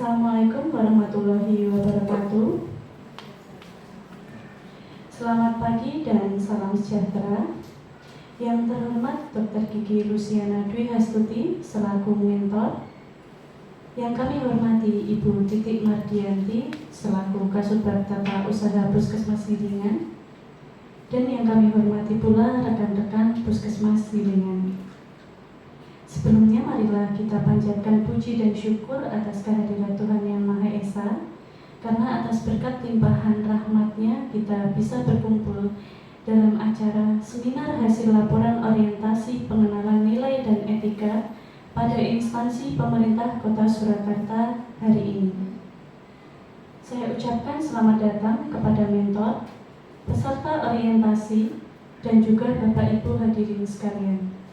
Assalamualaikum warahmatullahi wabarakatuh. Selamat pagi dan salam sejahtera. Yang terhormat Dr. Gigi Luciana Dwi Hastuti selaku mentor. Yang kami hormati Ibu Titik Mardianti selaku Kasubag Tata Usaha Puskesmas Gilingan. Dan yang kami hormati pula rekan-rekan Puskesmas Gilingan. Sebelumnya marilah kita panjatkan puji dan syukur atas kehadiran Tuhan Yang Maha Esa, karena atas berkat limpahan rahmat-Nya kita bisa berkumpul dalam acara seminar hasil laporan orientasi pengenalan nilai dan etika pada instansi pemerintah Kota Surakarta hari ini. Saya ucapkan selamat datang kepada mentor, peserta orientasi, dan juga Bapak Ibu hadirin sekalian.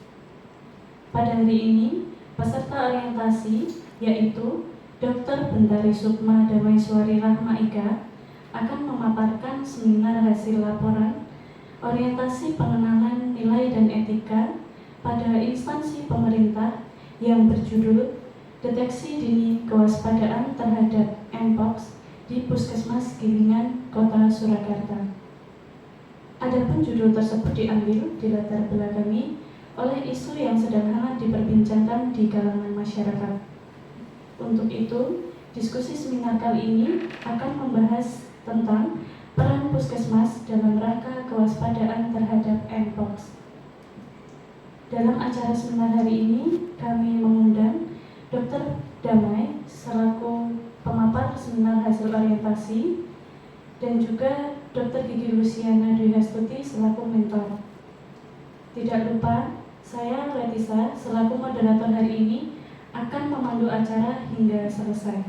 Pada hari ini, peserta orientasi yaitu Dr. Bendari Sukma Damaiswari Rahmaika akan memaparkan seminar hasil laporan orientasi pengenalan nilai dan etika pada instansi pemerintah yang berjudul Deteksi Dini Kewaspadaan Terhadap Mpox di Puskesmas Gilingan, Kota Surakarta. Adapun judul tersebut diambil di latar belakangi oleh isu yang sedang hangat diperbincangkan di kalangan masyarakat. Untuk itu, diskusi seminar kali ini akan membahas tentang peran puskesmas dalam rangka kewaspadaan terhadap Mpox. Dalam acara seminar hari ini, kami mengundang Dr. Damai selaku pemapar seminar hasil orientasi dan juga Dr. Gigi Luciana Dwi Hastuti selaku mentor. Tidak lupa, saya Letisa selaku moderator hari ini akan memandu acara hingga selesai.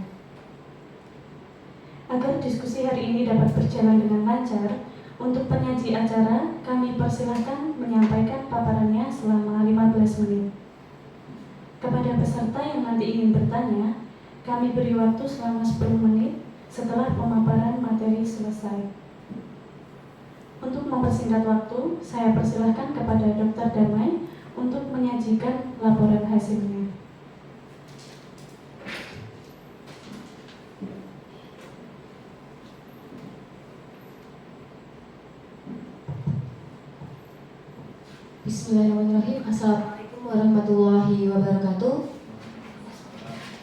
Agar diskusi hari ini dapat berjalan dengan lancar, untuk penyaji acara kami persilahkan menyampaikan paparannya selama 15 menit. Kepada peserta yang nanti ingin bertanya, kami beri waktu selama 10 menit setelah pemaparan materi selesai. Untuk mempersingkat waktu, saya persilahkan kepada Dr. Damai untuk menyajikan laporan hasilnya. Bismillahirrahmanirrahim. Assalamualaikum warahmatullahi wabarakatuh.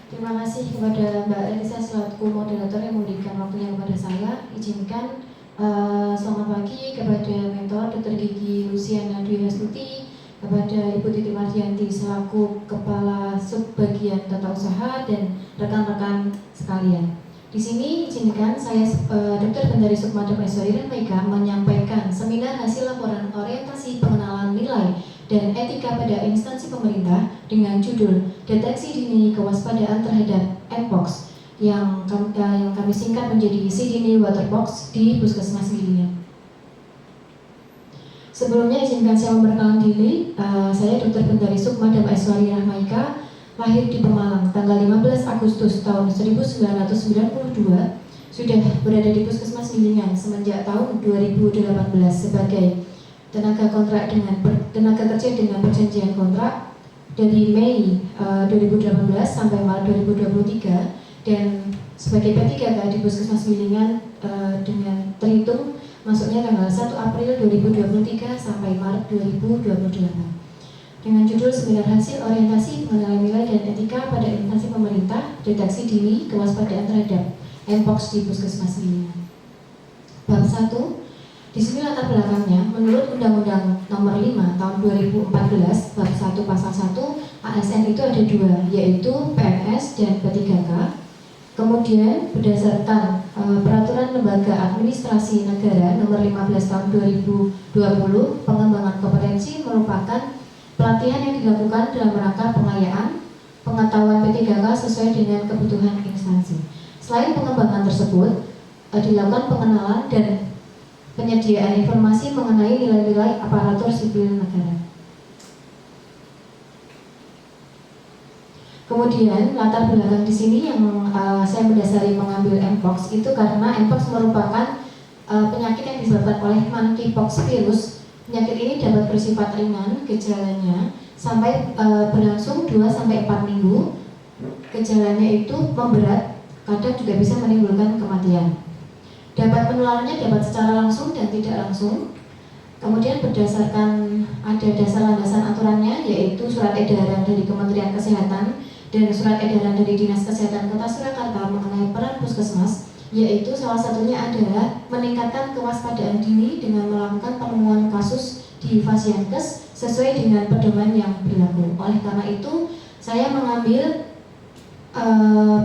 Terima kasih kepada Mbak Elisa selaku moderator yang memberikan waktunya kepada saya. Izinkan selamat pagi kepada mentor Dr. Gigi Luciana Dwi Hastuti, kepada Ibu Titik Mardianti selaku Kepala Subbagian Tata Usaha dan rekan-rekan sekalian. Di sini izinkan saya Dr. Bendari Sukma Damaiswari Rahmaika menyampaikan seminar hasil laporan orientasi pengenalan nilai dan etika pada instansi pemerintah dengan judul Deteksi Dini Kewaspadaan Terhadap Mpox yang kami singkat menjadi CDini Waterbox di Puskesmas Gilingan. Sebelumnya izinkan saya memperkenalkan diri. Saya Dr. Bendari Sukma Damaiswari Rahmaika, lahir di Pemalang tanggal 15 Agustus tahun 1992, sudah berada di Puskesmas Gilingan semenjak tahun 2018 sebagai tenaga kerja dengan perjanjian kontrak dari Mei 2018 sampai Maret 2023 dan sebagai P3K di Puskesmas Gilingan dengan terhitung masuknya tanggal 1 April 2023 sampai Maret 2028 dengan judul Seminar Hasil Orientasi Pengenalan Nilai dan Etika pada Instansi Pemerintah Deteksi Dini Kewaspadaan Terhadap Mpox di Puskesmas Gilingan. Bab 1. Di sini latar belakangnya, menurut Undang-Undang Nomor 5 Tahun 2014 Bab 1 Pasal 1 ASN itu ada dua, yaitu PNS dan P3K. Kemudian berdasarkan Peraturan Lembaga Administrasi Negara Nomor 15 Tahun 2020, pengembangan kompetensi merupakan pelatihan yang dilakukan dalam rangka pengayaan pengetahuan P3K sesuai dengan kebutuhan instansi. Selain pengembangan tersebut, dilakukan pengenalan dan penyediaan informasi mengenai nilai-nilai aparatur sipil negara. Kemudian latar belakang di sini yang saya mendasari mengambil Mpox itu karena Mpox merupakan penyakit yang disebabkan oleh monkeypox virus. Penyakit ini dapat bersifat ringan gejalanya sampai berlangsung 2-4 minggu. Gejalanya itu memberat kadang juga bisa menimbulkan kematian. Dapat penularannya dapat secara langsung dan tidak langsung. Kemudian berdasarkan ada dasar landasan aturannya, yaitu surat edaran dari Kementerian Kesehatan dan surat edaran dari Dinas Kesehatan Kota Surakarta mengenai peran puskesmas, yaitu salah satunya adalah meningkatkan kewaspadaan dini dengan melakukan penemuan kasus di Fasiankes sesuai dengan pedoman yang berlaku. Oleh karena itu, saya mengambil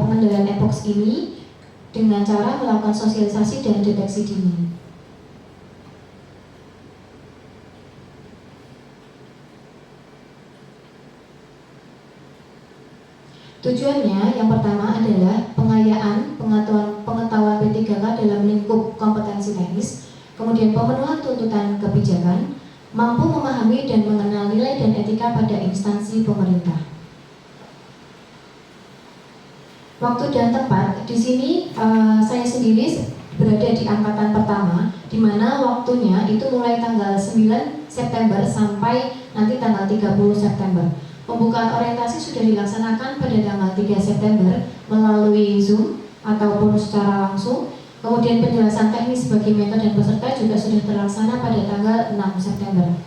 pengendalian EPOX ini dengan cara melakukan sosialisasi dan deteksi dini. Tujuannya yang pertama adalah pengayaan pengetahuan P3K dalam lingkup kompetensi teknis, kemudian pemenuhan tuntutan kebijakan, mampu memahami dan mengenal nilai dan etika pada instansi pemerintah. Waktu dan tempat di sini saya sendiri berada di angkatan pertama, di mana waktunya itu mulai tanggal 9 September sampai nanti tanggal 30 September. Pembukaan orientasi sudah dilaksanakan pada tanggal 3 September melalui Zoom ataupun secara langsung. Kemudian penjelasan teknis bagi mentor dan peserta juga sudah terlaksana pada tanggal 6 September.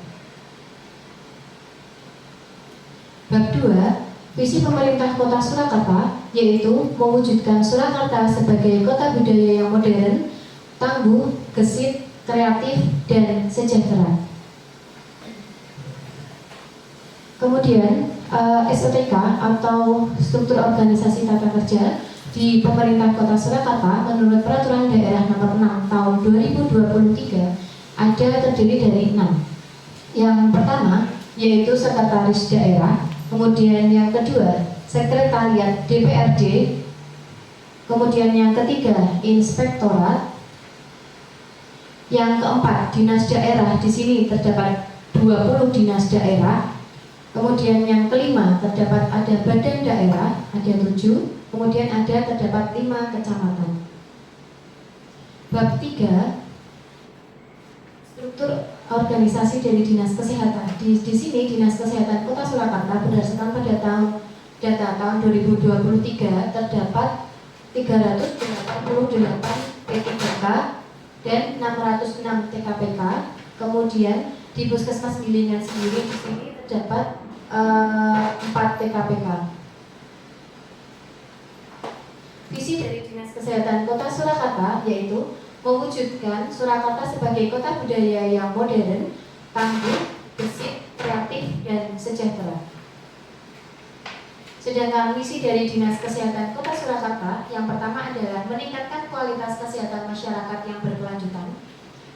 Bab 2, visi pemerintah Kota Surakarta, yaitu mewujudkan Surakarta sebagai kota budaya yang modern, tangguh, gesit, kreatif, dan sejahtera. Kemudian SOTK atau struktur organisasi tata kerja di pemerintah Kota Surakarta menurut Peraturan Daerah Nomor 6 Tahun 2023 ada terdiri dari 6. Yang pertama yaitu Sekretaris Daerah, kemudian yang kedua Sekretariat DPRD, kemudian yang ketiga Inspektorat, yang keempat Dinas Daerah. Di sini terdapat 20 dinas daerah. Kemudian yang kelima terdapat ada badan daerah, ada 7. Kemudian terdapat 5 kecamatan. Bab 3, struktur organisasi dari Dinas Kesehatan. Di sini Dinas Kesehatan Kota Surakarta berdasarkan pada data tahun 2023 terdapat 388 P3K dan 606 TKPK. Kemudian di Puskesmas Gilingan sendiri di sini terdapat 4 TKPK. Visi dari Dinas Kesehatan Kota Surakarta yaitu mewujudkan Surakarta sebagai kota budaya yang modern, tangguh, gesit, kreatif, dan sejahtera. Sedangkan misi dari Dinas Kesehatan Kota Surakarta yang pertama adalah meningkatkan kualitas kesehatan masyarakat yang berkelanjutan,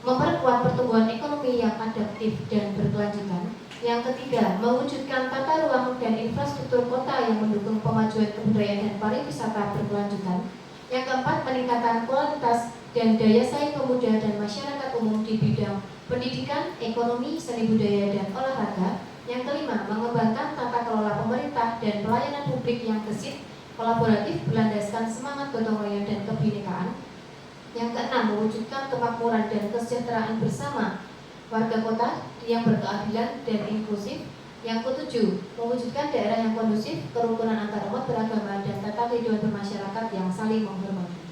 memperkuat pertumbuhan ekonomi yang adaptif dan berkelanjutan. Yang ketiga, mewujudkan tata ruang dan infrastruktur kota yang mendukung pemajuan kebudayaan dan pariwisata berkelanjutan. Yang keempat, peningkatan kualitas dan daya saing pemuda dan masyarakat umum di bidang pendidikan, ekonomi, seni budaya, dan olahraga. Yang kelima, mengembangkan tata kelola pemerintah dan pelayanan publik yang gesit, kolaboratif, berlandaskan semangat gotong royong dan kebinekaan. Yang keenam, mewujudkan kemakmuran dan kesejahteraan bersama warga kota yang berkeadilan dan inklusif. Yang ketujuh, mewujudkan daerah yang kondusif, kerukunan antar umat beragama, dan tata kehidupan bermasyarakat yang saling menghormati.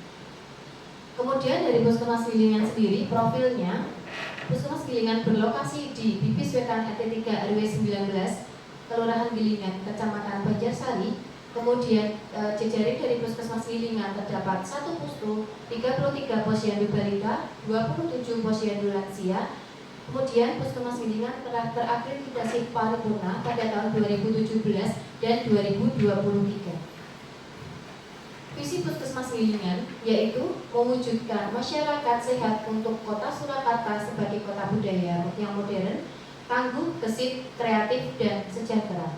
Kemudian dari Puskesmas Gilingan sendiri, profilnya Puskesmas Gilingan berlokasi di Bibis Wetan RT 3 RW 19, Kelurahan Gilingan, Kecamatan Banjarsari. Kemudian jejaring dari Puskesmas Gilingan terdapat 1 pustu, 33 posyandu balita, 27 posyandu lansia. Kemudian Puskesmas Gilingan telah terakreditasi paripurna pada tahun 2017 dan 2023. Visi Puskesmas Gilingan yaitu mewujudkan masyarakat sehat untuk Kota Surakarta sebagai kota budaya yang modern, tangguh, gesit, kreatif, dan sejahtera.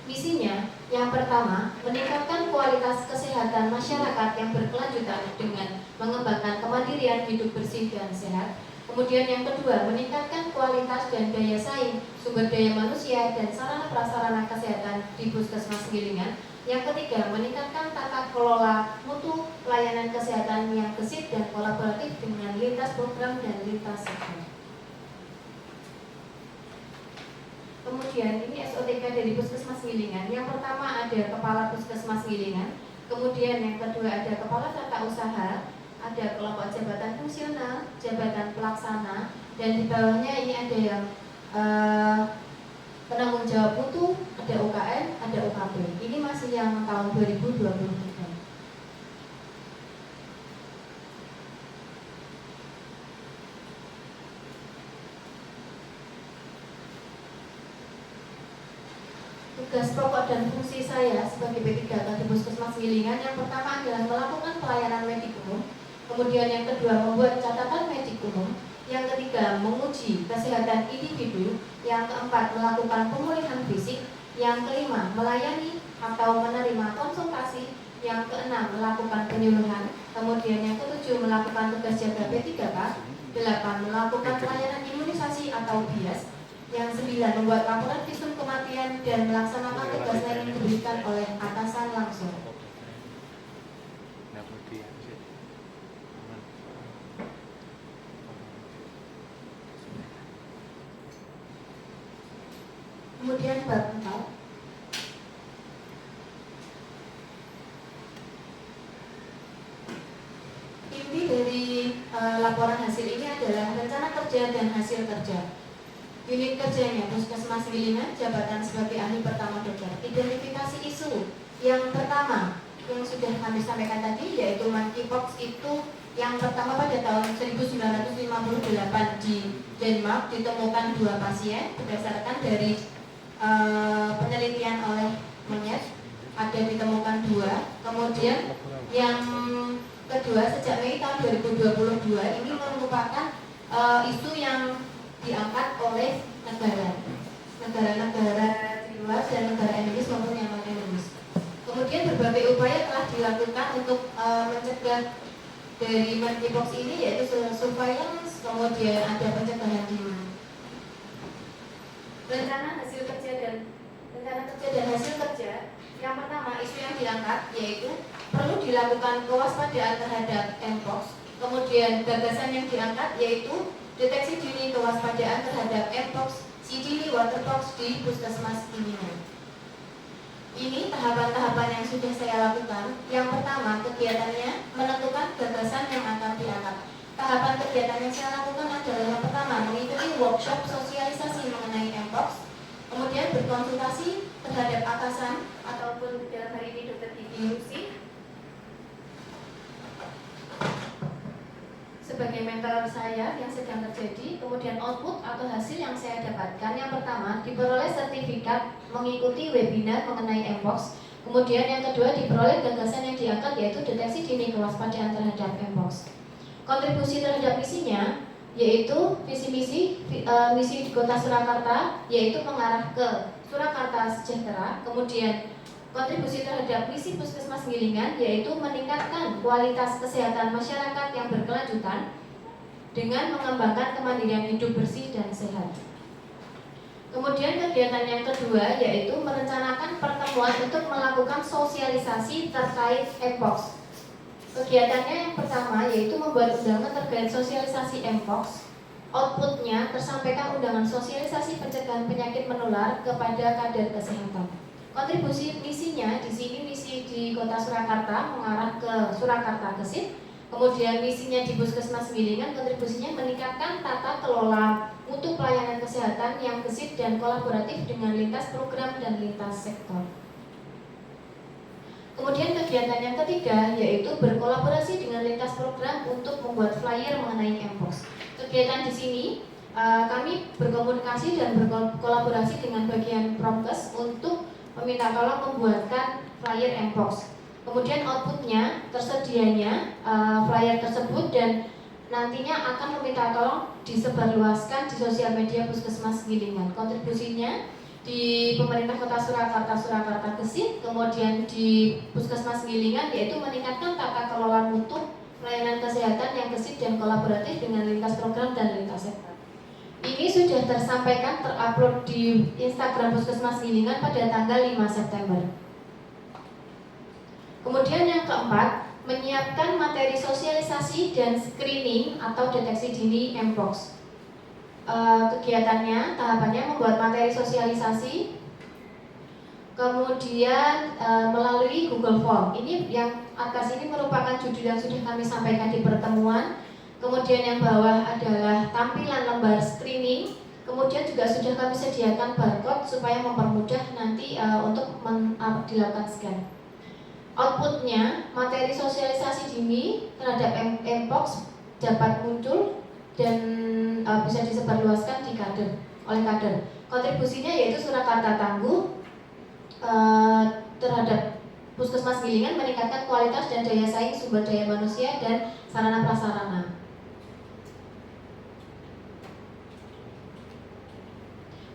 Misinya yang pertama, meningkatkan kualitas kesehatan masyarakat yang berkelanjutan dengan mengembangkan kemandirian hidup bersih dan sehat. Kemudian yang kedua, meningkatkan kualitas dan daya saing sumber daya manusia dan sarana prasarana kesehatan di Puskesmas Gilingan. Yang ketiga, meningkatkan tata kelola mutu pelayanan kesehatan yang gesit dan kolaboratif dengan lintas program dan lintas sektor. Kemudian ini SOTK dari Puskesmas Gilingan. Yang pertama ada Kepala Puskesmas Gilingan, Kemudian yang kedua ada kepala tata usaha, ada kelompok jabatan fungsional, jabatan pelaksana, dan di bawahnya ini ada yang penanggung jawab mutu, ada UKM, ada UKP. Ini masih yang tahun 2023. Tugas pokok dan fungsi saya sebagai P3K di Puskesmas Gilingan yang pertama adalah melakukan pelayanan medik umum, kemudian yang kedua membuat catatan medik umum, yang ketiga menguji kesehatan individu, yang keempat melakukan pemulihan fisik, yang kelima melayani atau menerima konsultasi, yang keenam melakukan penyuluhan, kemudian yang ketujuh melakukan tugas jaga P3K, 8 melakukan pelayanan imunisasi atau bias, yang 9 membuat laporan visum kematian dan melaksanakan tugas lain yang diberikan oleh atasan langsung. Kemudian bab 4. Inti dari laporan hasil ini adalah rencana kerja dan hasil kerja. Unit kerjanya Puskesmas Gilingan, jabatan sebagai ahli pertama dokter. Identifikasi isu yang pertama yang sudah kami sampaikan tadi, yaitu monkeypox itu yang pertama pada tahun 1958 di Denmark ditemukan 2 pasien berdasarkan dari penelitian oleh monyet, ada ditemukan 2. Kemudian yang kedua sejak Mei tahun 2022 ini merupakan isu yang diangkat oleh negara-negara di luar dan negara endemis maupun yang non endemis. Kemudian berbagai upaya telah dilakukan untuk mencegah dari monkeypox ini, yaitu surveillance, kemudian ada pencegahan dini. Rencana kerja dan hasil kerja. Yang pertama, isu yang diangkat yaitu perlu dilakukan kewaspadaan terhadap mpox. Kemudian gagasan yang diangkat yaitu deteksi dini kewaspadaan terhadap mpox, CDD, waterpox di Puskesmas Gilingan. Ini tahapan-tahapan yang sudah saya lakukan. Yang pertama, kegiatannya menentukan gagasan yang akan diangkat. Tahapan kegiatan yang saya lakukan adalah yang pertama, mengikuti workshop sosialisasi mengenai mpox, kemudian berkonsultasi terhadap atasan ataupun dalam hari ini Dr. Gigi Lucy sebagai mentor saya yang sedang terjadi. Kemudian output atau hasil yang saya dapatkan, yang pertama diperoleh sertifikat mengikuti webinar mengenai mpox. Kemudian yang kedua diperoleh gagasan yang diangkat yaitu deteksi dini kewaspadaan terhadap mpox. Kontribusi terhadap misinya yaitu visi misi di Kota Surakarta yaitu mengarah ke Surakarta Sejahtera. Kemudian kontribusi terhadap misi Puskesmas Gilingan yaitu meningkatkan kualitas kesehatan masyarakat yang berkelanjutan dengan mengembangkan kemandirian hidup bersih dan sehat. Kemudian kegiatan yang kedua yaitu merencanakan pertemuan untuk melakukan sosialisasi terkait mpox. Kegiatannya yang pertama yaitu membuat undangan terkait sosialisasi mpox. Outputnya tersampaikan undangan sosialisasi pencegahan penyakit menular kepada kader kesehatan. Kontribusi misinya di sini misi di Kota Surakarta mengarah ke Surakarta Gesit. Kemudian misinya di Puskesmas Gilingan, kontribusinya meningkatkan tata kelola mutu pelayanan kesehatan yang gesit dan kolaboratif dengan lintas program dan lintas sektor. Kemudian kegiatan yang ketiga yaitu berkolaborasi dengan lintas program untuk membuat flyer mengenai mpox. Kegiatan di sini kami berkomunikasi dan berkolaborasi dengan bagian Promkes untuk meminta tolong membuatkan flyer mpox. Kemudian outputnya tersedianya flyer tersebut dan nantinya akan meminta tolong disebarluaskan di sosial media Puskesmas Gilingan. Kontribusinya di pemerintah Kota Surakarta, Surakarta Gesit, kemudian di Puskesmas Gilingan yaitu meningkatkan tata kelola mutu pelayanan kesehatan yang gesit dan kolaboratif dengan lintas program dan lintas sektor. Ini sudah tersampaikan terupload di Instagram Puskesmas Gilingan pada tanggal 5 September. Kemudian yang keempat, menyiapkan materi sosialisasi dan screening atau deteksi dini mpox. Kegiatannya, tahapannya membuat materi sosialisasi, kemudian melalui Google Form. Ini yang atas ini merupakan judul yang sudah kami sampaikan di pertemuan. Kemudian yang bawah adalah tampilan lembar screening. Kemudian juga sudah kami sediakan barcode supaya mempermudah nanti untuk dilakukan scan. Outputnya, materi sosialisasi dini terhadap Mpox dapat muncul dan bisa disebarluaskan di oleh kader. Kontribusinya yaitu Surakarta tangguh terhadap Puskesmas Gilingan meningkatkan kualitas dan daya saing sumber daya manusia dan sarana prasarana.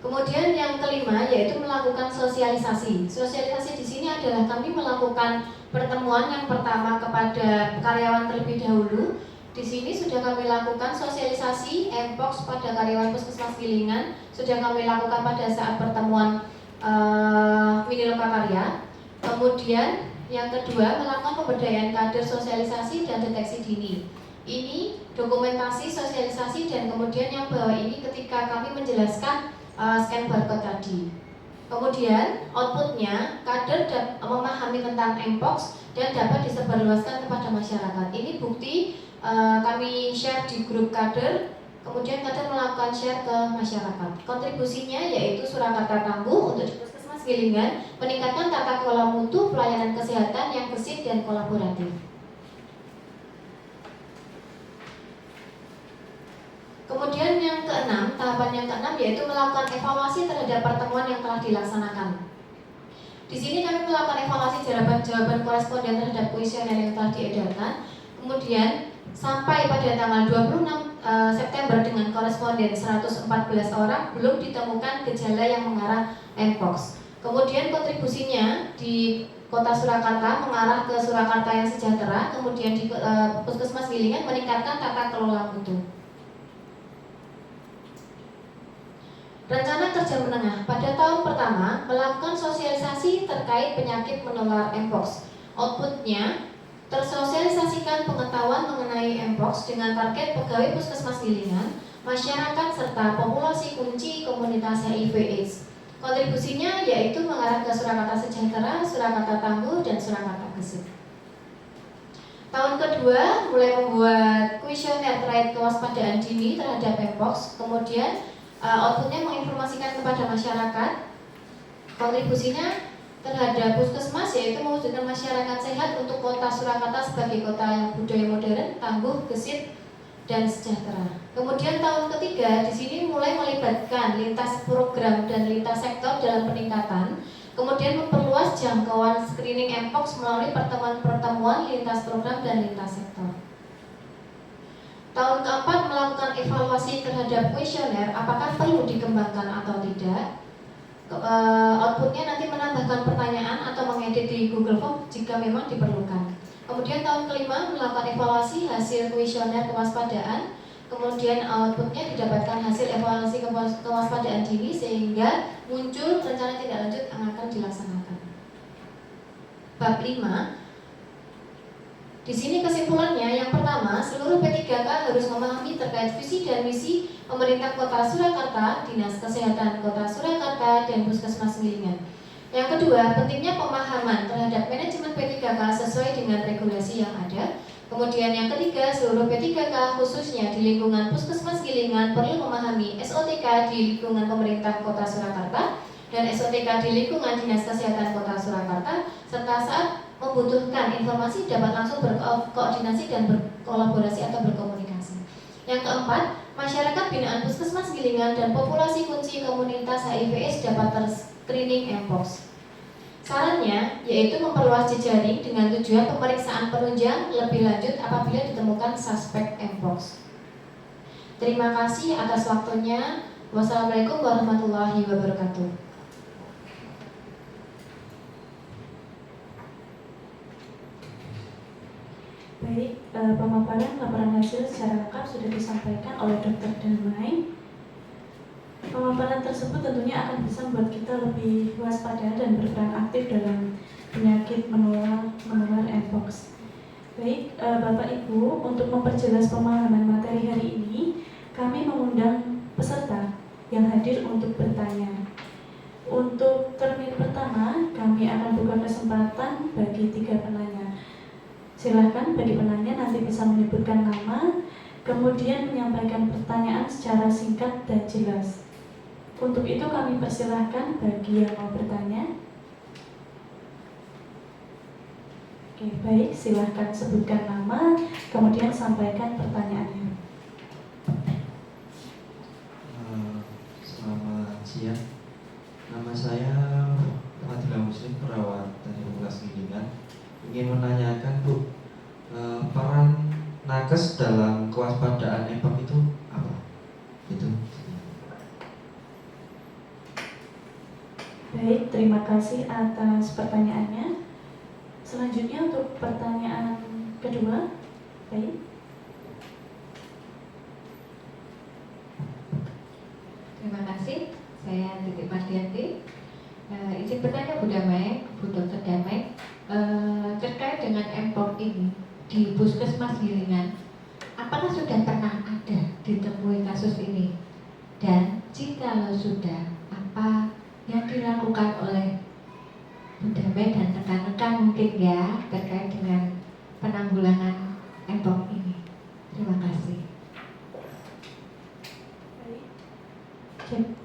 Kemudian yang kelima yaitu melakukan sosialisasi. Sosialisasi di sini adalah kami melakukan pertemuan yang pertama kepada karyawan terlebih dahulu. Di sini sudah kami lakukan sosialisasi Mpox pada karyawan Puskesmas Gilingan. Sudah kami lakukan pada saat pertemuan mini lokakarya. Kemudian yang kedua melakukan pemberdayaan kader sosialisasi dan deteksi dini. Ini dokumentasi sosialisasi dan kemudian yang bawah ini ketika kami menjelaskan scan barcode tadi. Kemudian outputnya kader memahami tentang Mpox dan dapat disebarluaskan kepada masyarakat. Ini bukti kami share di grup kader. Kemudian kader melakukan share ke masyarakat. Kontribusinya yaitu Surakarta tangguh untuk Puskesmas Gilingan meningkatkan tata kelola mutu pelayanan kesehatan yang bersih dan kolaboratif. Kemudian yang keenam, tahapan yang keenam yaitu melakukan evaluasi terhadap pertemuan yang telah dilaksanakan. Di sini kami melakukan evaluasi jawaban koresponden terhadap kuesioner yang telah diedarkan. Kemudian sampai pada tanggal 26 September dengan koresponden 114 orang belum ditemukan gejala yang mengarah Mpox. Kemudian kontribusinya di Kota Surakarta mengarah ke Surakarta yang sejahtera. Kemudian di Puskesmas Gilingan meningkatkan tata kelola mutu. Rencana kerja menengah pada tahun pertama melakukan sosialisasi terkait penyakit menular Mpox. Outputnya tersosialisasikan pengetahuan mengenai Mpox dengan target pegawai Puskesmas Gilingan, masyarakat serta populasi kunci komunitas HIV/AIDS. Kontribusinya yaitu mengarah ke Surakarta Sejahtera, Surakarta Tangguh, dan Surakarta Gesit. Tahun kedua mulai membuat kuesioner terkait kewaspadaan dini terhadap Mpox. Kemudian outputnya menginformasikan kepada masyarakat. Kontribusinya terhadap Puskesmas yaitu mewujudkan masyarakat sehat untuk Kota Surakarta sebagai kota yang budaya modern, tangguh, gesit, dan sejahtera. Kemudian tahun ketiga di sini mulai melibatkan lintas program dan lintas sektor dalam peningkatan. Kemudian memperluas jangkauan screening Mpox melalui pertemuan-pertemuan lintas program dan lintas sektor. Tahun keempat melakukan evaluasi terhadap kuesioner apakah perlu dikembangkan atau tidak. Outputnya nanti menambahkan pertanyaan atau mengedit di Google Form jika memang diperlukan. Kemudian tahun kelima melakukan evaluasi hasil kuesioner kewaspadaan. Kemudian outputnya didapatkan hasil evaluasi kewaspadaan dini sehingga muncul rencana tindak lanjut yang akan dilaksanakan. Bab 5. Di sini kesimpulannya, yang pertama, seluruh P3K harus memahami terkait visi dan misi pemerintah Kota Surakarta, Dinas Kesehatan Kota Surakarta, dan Puskesmas Gilingan. Yang kedua, pentingnya pemahaman terhadap manajemen P3K sesuai dengan regulasi yang ada. Kemudian yang ketiga, seluruh P3K khususnya di lingkungan Puskesmas Gilingan perlu memahami SOTK di lingkungan pemerintah Kota Surakarta dan SOTK di lingkungan Dinas Kesehatan Kota Surakarta, serta saat membutuhkan informasi dapat langsung berkoordinasi dan berkolaborasi atau berkomunikasi. Yang keempat, masyarakat binaan Puskesmas Gilingan dan populasi kunci komunitas HIV/AIDS dapat ter-screening Mpox. Sarannya yaitu memperluas jejaring dengan tujuan pemeriksaan penunjang lebih lanjut apabila ditemukan suspek Mpox. Terima kasih atas waktunya. Wassalamualaikum warahmatullahi wabarakatuh. Baik, pemaparan laporan hasil secara lengkap sudah disampaikan oleh Dr. Damai. Pemaparan tersebut tentunya akan bisa membuat kita lebih waspada dan berperan aktif dalam penyakit menular Mpox. Baik, Bapak Ibu, untuk memperjelas pemahaman materi hari ini, kami mengundang peserta yang hadir untuk bertanya. Untuk termin pertama, kami akan buka kesempatan bagi 3 penanya. Silahkan bagi penanya nanti bisa menyebutkan nama, kemudian menyampaikan pertanyaan secara singkat dan jelas. Untuk itu kami persilahkan bagi yang mau bertanya. Oke, baik, silahkan sebutkan nama, kemudian sampaikan pertanyaannya. Selamat siang. Nama saya Fadila Muslim, perawat dari Fakultas Pendidikan. Ingin menanyakan Bu, peran nakes dalam kewaspadaan EPOK itu apa? Itu. Baik, terima kasih atas pertanyaannya. Selanjutnya untuk pertanyaan kedua. Baik. Terima kasih. Saya Titik Mardianti. Izin bertanya Bu Damai, Bu Dr. Damai, terkait dengan MPOK ini di Puskesmas Gilingan, apakah sudah pernah ada ditemui kasus ini? Dan jika sudah, apa yang dilakukan oleh Bu Damai dan rekan-rekan mungkin ya terkait dengan penanggulangan MPOK ini? Terima kasih.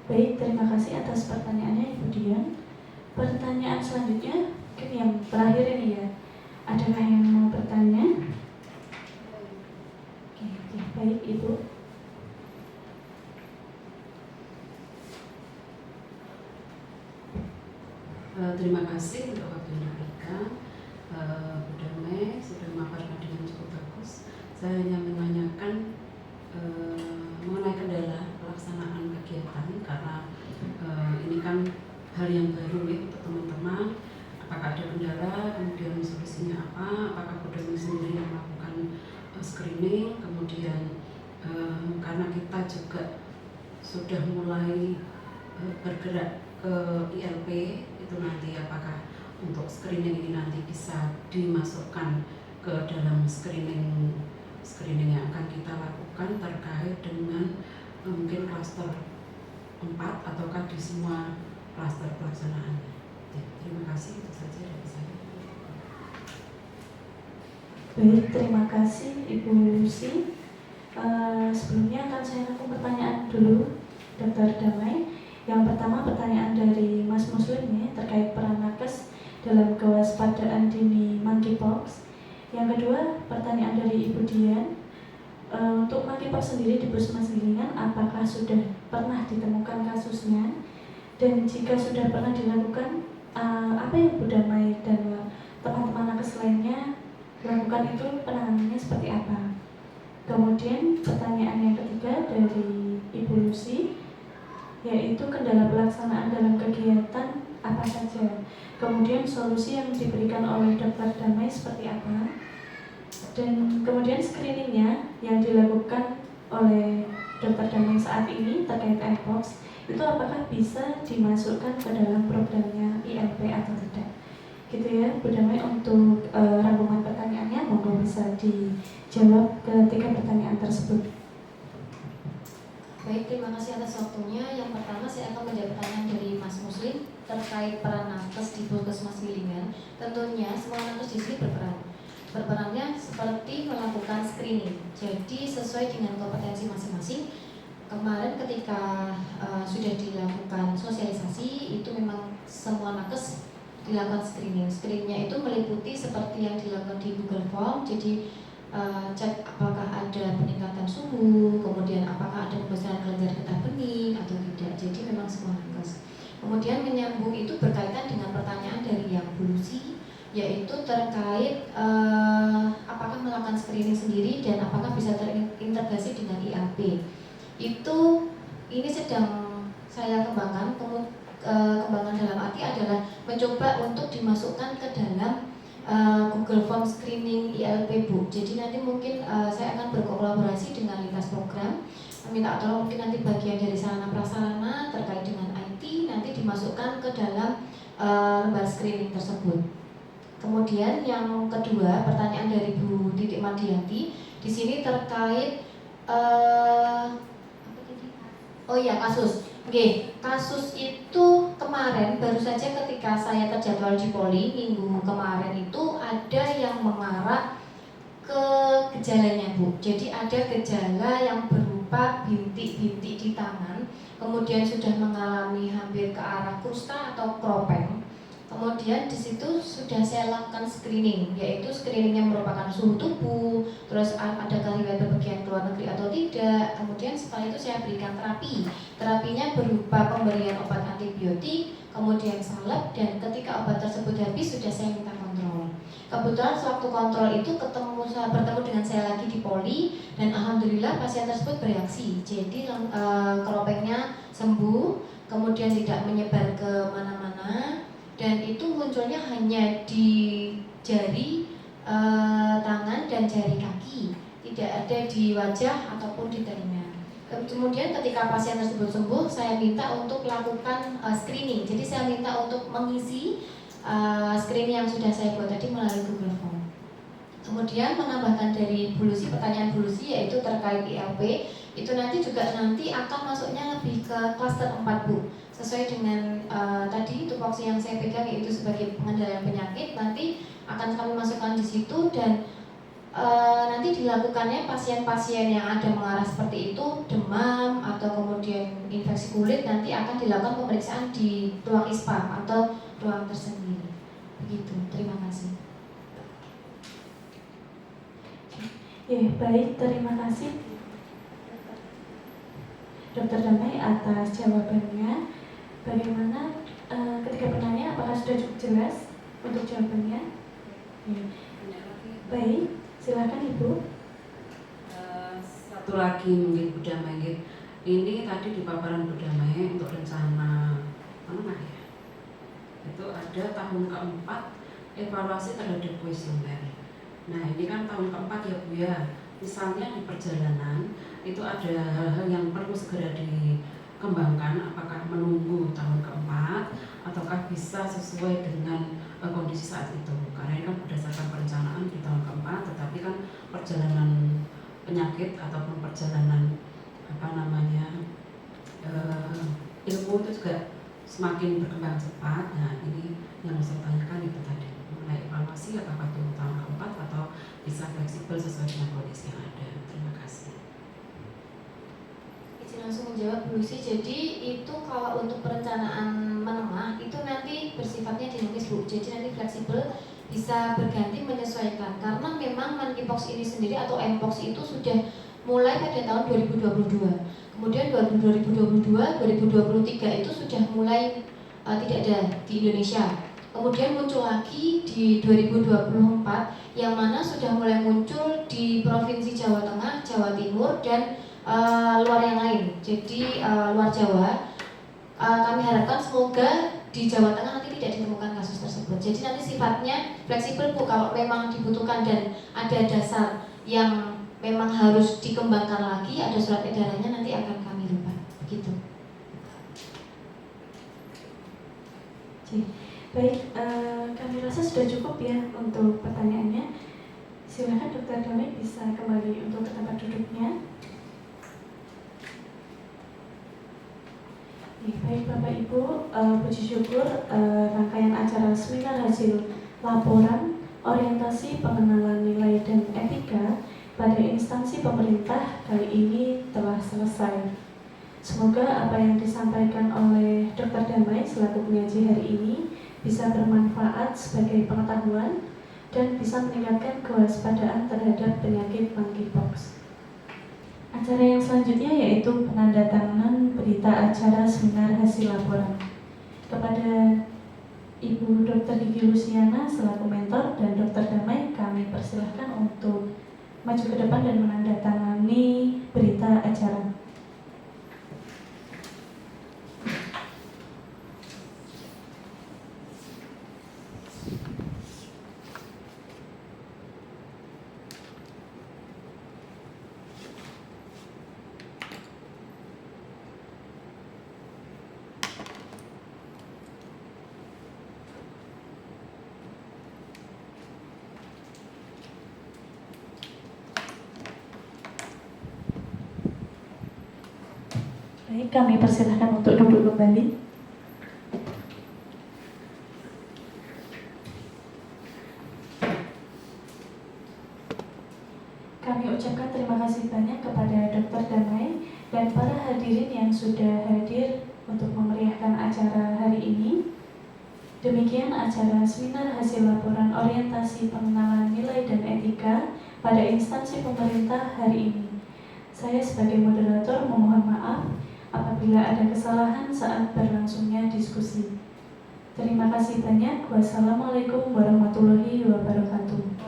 Baik, terima kasih atas pertanyaannya Ibu Dian. Pertanyaan selanjutnya, mungkin yang terakhir ini ya. Adakah yang mau bertanya? Oke, baik Ibu. Terima kasih untuk waktunya mereka. Bu Damai sudah memaparkan dengan cukup bagus. Saya hanya menanyakan mengenai kendala pelaksanaan kegiatan karena ini kan hal yang baru ya untuk teman-teman. Apakah ada kendala, kemudian solusinya apa? Apakah Bu Damai sendiri yang melakukan screening, kemudian karena kita juga sudah mulai bergerak ke ILP, itu nanti apakah untuk screening ini nanti bisa dimasukkan ke dalam screening yang akan kita lakukan terkait dengan mungkin klaster 4 ataukah di semua klaster pelaksanaannya. Terima kasih, itu saja dari saya. Baik, terima kasih Ibu Lucy. Sebelumnya akan saya lakukan pertanyaan dulu Dr. Damai. Yang pertama pertanyaan dari Mas Muslim ya, terkait peran nakes dalam kewaspadaan dini monkeypox. Yang kedua pertanyaan dari Ibu Dian, untuk monkeypox sendiri di Puskesmas Gilingan apakah sudah pernah ditemukan kasusnya, dan jika sudah pernah dilakukan apa yang Bu Damai dan teman-teman nakes lainnya lakukan, itu penanganannya seperti apa. Kemudian pertanyaan yang ketiga dari Ibu Lucy, yaitu kendala pelaksanaan dalam kegiatan apa saja, kemudian solusi yang diberikan oleh Dr. Damai seperti apa, dan kemudian screeningnya yang dilakukan oleh Dr. Damai saat ini terkait MPOX itu apakah bisa dimasukkan ke dalam programnya ILP atau tidak. Gitu ya Bu Damai untuk rangkuman pertanyaannya, monggo bisa dijawab ketiga pertanyaan tersebut. Baik, terima kasih atas waktunya. Yang pertama saya akan menjawab pertanyaan dari Mas Muslim terkait peran nakes di Puskesmas Gilingan. Tentunya semua nakes di sini berperan. Berperannya seperti melakukan screening. Jadi sesuai dengan kompetensi masing-masing. Kemarin ketika sudah dilakukan sosialisasi, itu memang semua nakes dilakukan screening. Screeningnya itu meliputi seperti yang dilakukan di Google Form. Jadi cek apakah ada peningkatan suhu, kemudian apakah ada pembesaran kelenjar getah bening atau tidak. Jadi memang semua nakes. Kemudian menyambung itu berkaitan dengan pertanyaan dari yang Bu Lucy, yaitu terkait apakah melakukan screening sendiri dan apakah bisa terintegrasi dengan IAP. Itu ini sedang saya kembangkan. Kembangan dalam arti adalah mencoba untuk dimasukkan ke dalam Google Form Screening ILP Bu. Jadi nanti mungkin saya akan berkolaborasi dengan lintas program, minta tolong mungkin nanti bagian dari sarana prasarana terkait dengan IT nanti dimasukkan ke dalam lembar screening tersebut. Kemudian yang kedua pertanyaan dari Bu Titik Mardianti di sini terkait kasus Oke, kasus itu kemarin baru saja ketika saya terjadwal di Poli minggu kemarin itu ada yang mengarah ke gejalanya Bu. Jadi ada gejala yang berupa bintik-bintik di tangan, kemudian sudah mengalami hampir ke arah kusta atau kropeng. Kemudian di situ sudah saya lakukan screening, yaitu screeningnya merupakan suhu tubuh, terus adakah riwayat bepergian ke luar negeri atau tidak. Kemudian setelah itu saya berikan terapi. Terapinya berupa pemberian obat antibiotik, kemudian salep, dan ketika obat tersebut habis sudah saya minta kontrol. Kebetulan sewaktu kontrol itu bertemu dengan saya lagi di Poli, dan alhamdulillah pasien tersebut bereaksi. Jadi keropengnya sembuh, kemudian tidak menyebar ke mana-mana, dan itu munculnya hanya di jari tangan dan jari kaki, tidak ada di wajah ataupun di telinga. Kemudian ketika pasien tersebut sembuh, saya minta untuk lakukan screening. Jadi saya minta untuk mengisi screening yang sudah saya buat tadi melalui Google Form. Kemudian menambahkan dari Bu Lucy, pertanyaan Bu Lucy yaitu terkait ILP, itu nanti akan masuknya lebih ke klaster 4 Bu. Sesuai dengan tadi tupoksi yang saya pegang yaitu sebagai pengendalian penyakit, nanti akan kami masukkan di situ, dan nanti dilakukannya pasien-pasien yang ada mengarah seperti itu, demam atau kemudian infeksi kulit, nanti akan dilakukan pemeriksaan di ruang ISPA atau ruang tersendiri. Begitu, terima kasih. Ya, baik, terima kasih Dokter Damai atas jawabannya. Bagaimana ketiga penanya, apakah sudah cukup jelas untuk jawabannya? Ya. Baik, silakan Ibu. Satu lagi mungkin Bu Damai, ini tadi di paparan Bu Damai untuk rencana menengah ya, itu ada tahun keempat evaluasi terhadap kuesioner. Nah ini kan tahun keempat ya Bu ya, misalnya di perjalanan itu ada hal-hal yang perlu segera dikembangkan, apakah menunggu tahun keempat ataukah bisa sesuai dengan kondisi saat itu, karena ini kan berdasarkan perencanaan di tahun keempat, tetapi kan perjalanan penyakit ataupun perjalanan ilmu itu juga semakin berkembang cepat. Nah ini yang saya tanyakan itu tadi mengenai evaluasi, apakah itu tahun keempat atau bisa fleksibel sesuai dengan kondisi yang ada. Terima kasih. Izin langsung menjawab Bu Lucy. Jadi itu kalau untuk perencanaan menengah itu nanti bersifatnya dinamis Bu. Jadi nanti fleksibel, bisa berganti menyesuaikan, karena memang monkeypox ini sendiri atau mpox itu sudah mulai pada tahun 2022. Kemudian 2022, 2023 itu sudah mulai tidak ada di Indonesia. Kemudian muncul lagi di 2024 yang mana sudah mulai muncul di Provinsi Jawa Tengah, Jawa Timur, dan luar yang lain. Jadi luar Jawa. Kami harapkan semoga di Jawa Tengah nanti tidak ditemukan kasus tersebut. Jadi nanti sifatnya fleksibel Bu, kalau memang dibutuhkan dan ada dasar yang memang harus dikembangkan lagi, ada surat edarannya, nanti akan kami rubah. Begitu. Baik, kami rasa sudah cukup ya untuk pertanyaannya. Silakan Dokter Damai bisa kembali untuk ke tempat duduknya. Baik Bapak Ibu, puji syukur rangkaian acara seminar hasil laporan orientasi pengenalan nilai dan etika pada instansi pemerintah kali ini telah selesai. Semoga apa yang disampaikan oleh Dr. Damai selaku penyaji hari ini bisa bermanfaat sebagai pengetahuan dan bisa meningkatkan kewaspadaan terhadap penyakit monkeypox. Acara yang selanjutnya yaitu penandatanganan berita acara seminar hasil laporan. Kepada Ibu Dr. Gigi Luciana selaku mentor dan Dr. Damai, kami persilahkan untuk maju ke depan dan menandatangani berita acara. Baik, kami persilahkan untuk duduk kembali. Kami ucapkan terima kasih banyak kepada Dr. Damai dan para hadirin yang sudah hadir untuk memeriahkan acara hari ini. Demikian acara seminar hasil laporan orientasi pengenalan nilai dan etika pada instansi pemerintah hari ini. Saya sebagai moderator memohon maaf apabila ada kesalahan saat berlangsungnya diskusi. Terima kasih banyak. Wassalamualaikum warahmatullahi wabarakatuh.